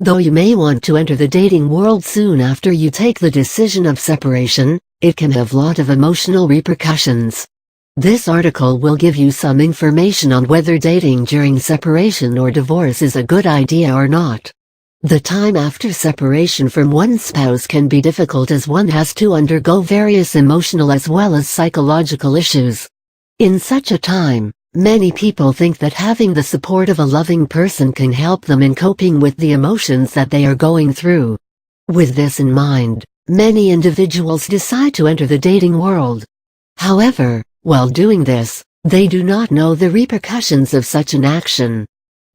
Though you may want to enter the dating world soon after you take the decision of separation, it can have a lot of emotional repercussions. This article will give you some information on whether dating during separation or divorce is a good idea or not. The time after separation from one spouse can be difficult as one has to undergo various emotional as well as psychological issues. In such a time, many people think that having the support of a loving person can help them in coping with the emotions that they are going through. With this in mind, many individuals decide to enter the dating world. However, while doing this, they do not know the repercussions of such an action.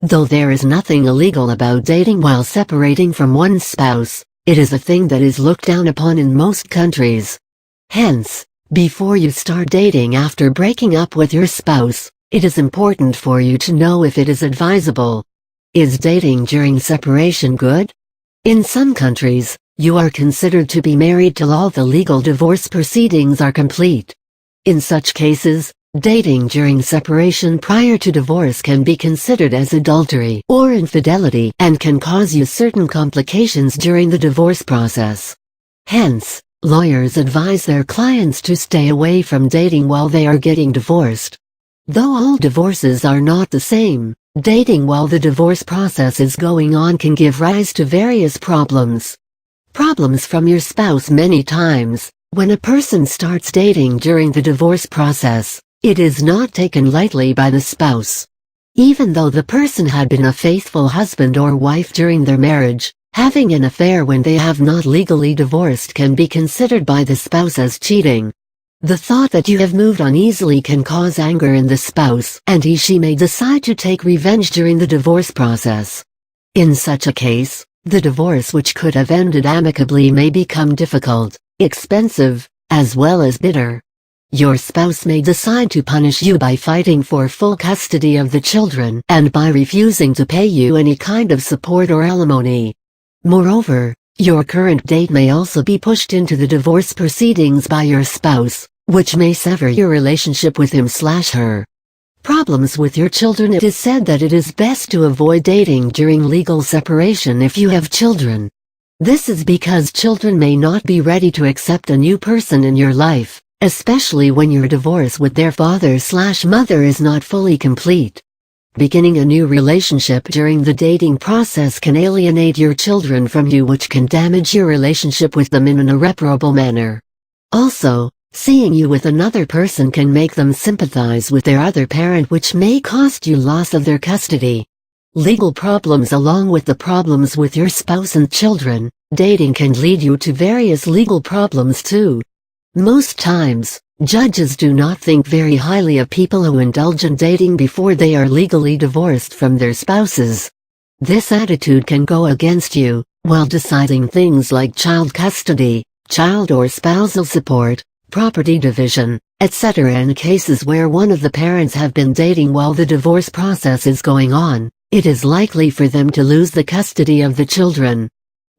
Though there is nothing illegal about dating while separating from one's spouse, it is a thing that is looked down upon in most countries. Hence, before you start dating after breaking up with your spouse, it is important for you to know if it is advisable. Is dating during separation good? In some countries, you are considered to be married till all the legal divorce proceedings are complete. In such cases, dating during separation prior to divorce can be considered as adultery or infidelity and can cause you certain complications during the divorce process. Hence, lawyers advise their clients to stay away from dating while they are getting divorced. Though all divorces are not the same, dating while the divorce process is going on can give rise to various problems. Problems from your spouse. Many times, when a person starts dating during the divorce process, it is not taken lightly by the spouse. Even though the person had been a faithful husband or wife during their marriage, having an affair when they have not legally divorced can be considered by the spouse as cheating. The thought that you have moved on easily can cause anger in the spouse, and he/she may decide to take revenge during the divorce process. In such a case, the divorce, which could have ended amicably, may become difficult, expensive, as well as bitter. Your spouse may decide to punish you by fighting for full custody of the children and by refusing to pay you any kind of support or alimony. Moreover, your current date may also be pushed into the divorce proceedings by your spouse, which may sever your relationship with him/her. Problems with your children. It is said that it is best to avoid dating during legal separation if you have children. This is because children may not be ready to accept a new person in your life, especially when your divorce with their father/mother is not fully complete. Beginning a new relationship during the dating process can alienate your children from you, which can damage your relationship with them in an irreparable manner. Also, seeing you with another person can make them sympathize with their other parent, which may cost you loss of their custody. Legal problems. Along with the problems with your spouse and children, dating can lead you to various legal problems too. Most times, judges do not think very highly of people who indulge in dating before they are legally divorced from their spouses. This attitude can go against you while deciding things like child custody, child or spousal support, property division, etc. In cases where one of the parents have been dating while the divorce process is going on, it is likely for them to lose the custody of the children.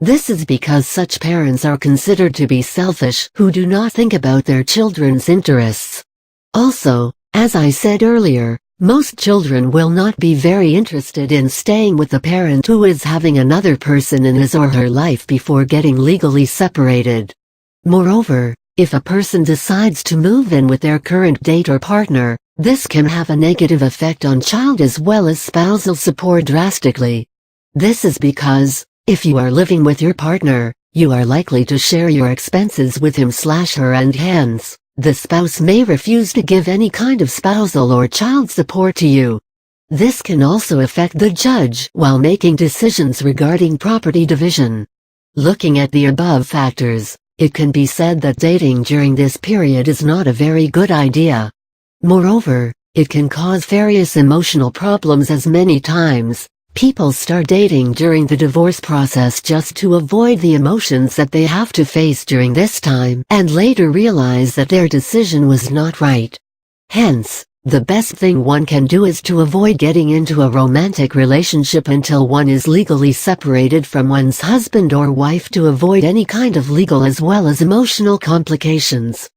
This is because such parents are considered to be selfish, who do not think about their children's interests. Also, as I said earlier, most children will not be very interested in staying with a parent who is having another person in his or her life before getting legally separated. Moreover, if a person decides to move in with their current date or partner, this can have a negative effect on child as well as spousal support drastically. This is because, if you are living with your partner, you are likely to share your expenses with him/her, and hence, the spouse may refuse to give any kind of spousal or child support to you. This can also affect the judge while making decisions regarding property division. Looking at the above factors, it can be said that dating during this period is not a very good idea. Moreover, it can cause various emotional problems, as many times people start dating during the divorce process just to avoid the emotions that they have to face during this time, and later realize that their decision was not right. Hence, the best thing one can do is to avoid getting into a romantic relationship until one is legally separated from one's husband or wife, to avoid any kind of legal as well as emotional complications.